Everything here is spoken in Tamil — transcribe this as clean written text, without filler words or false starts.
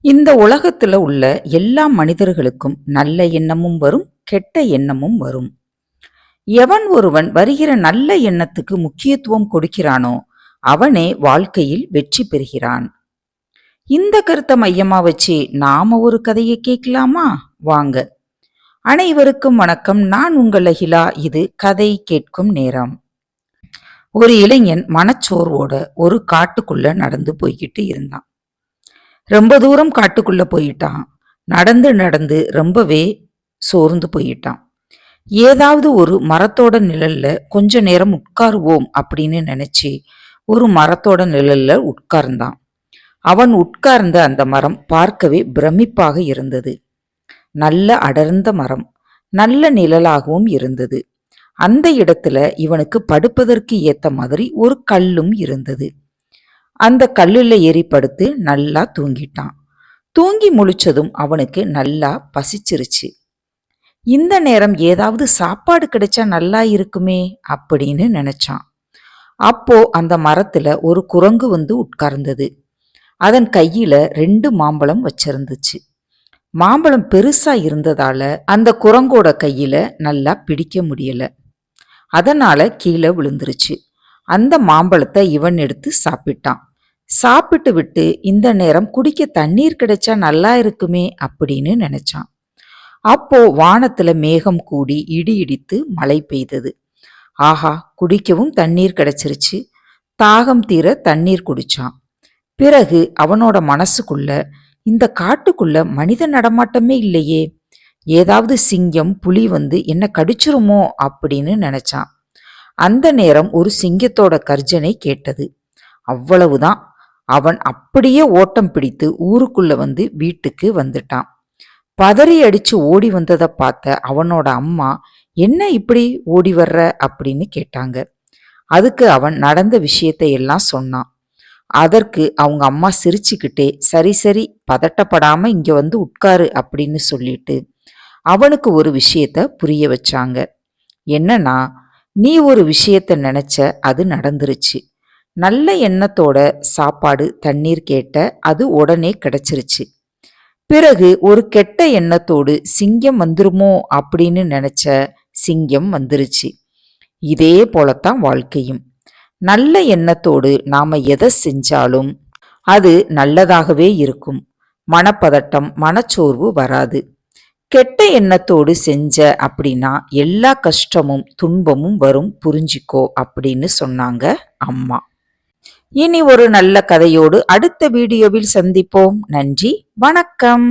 இந்த உலகத்துல உள்ள எல்லா மனிதர்களுக்கும் நல்ல எண்ணமும் வரும், கெட்ட எண்ணமும் வரும். எவன் ஒருவன் வருகிற நல்ல எண்ணத்துக்கு முக்கியத்துவம் கொடுக்கிறானோ அவனே வாழ்க்கையில் வெற்றி பெறுகிறான். இந்த கருத்தை மையமா வச்சு நாம ஒரு கதையை கேட்கலாமா? வாங்க. அனைவருக்கும் வணக்கம். நான் உங்கள் அகிலா. இது கதை கேட்கும் நேரம். ஒரு இளைஞன் மனச்சோர்வோட ஒரு காட்டுக்குள்ள நடந்து போய்கிட்டு இருந்தான். ரொம்ப தூரம் காட்டுக்குள்ள போயிட்டான். நடந்து நடந்து ரொம்பவே சோர்ந்து போயிட்டான். ஏதாவது ஒரு மரத்தோட நிழல்ல கொஞ்ச நேரம் உட்காருவோம் அப்படின்னு நினைச்சு ஒரு மரத்தோட நிழல்ல உட்கார்ந்தான். அவன் உட்கார்ந்த அந்த மரம் பார்க்கவே பிரமிப்பாக இருந்தது. நல்ல அடர்ந்த மரம், நல்ல நிழலாகவும் இருந்தது. அந்த இடத்துல இவனுக்கு படுப்பதற்கு ஏத்த மாதிரி ஒரு கல்லும் இருந்தது. அந்த கல்லுல ஏறி படுத்து நல்லா தூங்கிட்டான். தூங்கி முழிச்சதும் அவனுக்கு நல்லா பசிச்சிருச்சு. இந்த நேரம் ஏதாவது சாப்பாடு கிடைச்சா நல்லா இருக்குமே அப்படின்னு நினைச்சான். அப்போ அந்த மரத்துல ஒரு குரங்கு வந்து உட்கார்ந்தது. அதன் கையில 2 மாம்பழம் வச்சிருந்துச்சு. மாம்பழம் பெருசா இருந்ததால அந்த குரங்கோட கையில நல்லா பிடிக்க முடியல. அதனால கீழே விழுந்துருச்சு. அந்த மாம்பழத்தை இவன் எடுத்து சாப்பிட்டான். சாப்பிட்டு விட்டு இந்த நேரம் குடிக்க தண்ணீர் கிடைச்சா நல்லா இருக்குமே அப்படின்னு நினைச்சான். அப்போ வானத்துல மேகம் கூடி இடி இடித்து மழை பெய்தது. ஆஹா, குடிக்கவும் தண்ணீர் கிடைச்சிருச்சு. தாகம் தீர தண்ணீர் குடிச்சான். பிறகு அவனோட மனசுக்குள்ள, இந்த காட்டுக்குள்ள மனித நடமாட்டமே இல்லையே, ஏதாவது சிங்கம் புலி வந்து என்ன கடிச்சிருமோ அப்படின்னு நினைச்சான். அந்த நேரம் ஒரு சிங்கத்தோட கர்ஜனை கேட்டது. அவ்வளவுதான், அவன் அப்படியே ஓட்டம் பிடித்து ஊருக்குள்ள வந்து வீட்டுக்கு வந்துட்டான். பதறி அடிச்சு ஓடி வந்ததை பார்த்த அவனோட அம்மா, என்ன இப்படி ஓடி வர்ற அப்படின்னு கேட்டாங்க. அதுக்கு அவன் நடந்த விஷயத்தை எல்லாம் சொன்னான். அதற்கு அவங்க அம்மா சிரிச்சுக்கிட்டே, சரி சரி, பதட்டப்படாம இங்க வந்து உட்காரு அப்படின்னு சொல்லிட்டு அவனுக்கு ஒரு விஷயத்த புரிய வச்சாங்க. என்னன்னா, நீ ஒரு விஷயத்த நினைச்ச, அது நடந்துருச்சு. நல்ல எண்ணத்தோட சாப்பாடு தண்ணீர் கேட்ட, அது உடனே கிடைச்சிருச்சு. பிறகு ஒரு கெட்ட எண்ணத்தோடு சிங்கம் வந்துருமோ அப்படின்னு நினைச்ச, சிங்கம் வந்துருச்சு. இதே போலத்தான் வாழ்க்கையும். நல்ல எண்ணத்தோடு நாம எதை செஞ்சாலும் அது நல்லதாகவே இருக்கும். மனப்பதட்டம், மனச்சோர்வு வராது. கெட்ட எண்ணத்தோடு செஞ்ச அப்படின்னா எல்லா கஷ்டமும் துன்பமும் வரும், புரிஞ்சிக்கோ அப்படின்னு சொன்னாங்க அம்மா. இனி ஒரு நல்ல கதையோடு அடுத்த வீடியோவில் சந்திப்போம். நன்றி, வணக்கம்.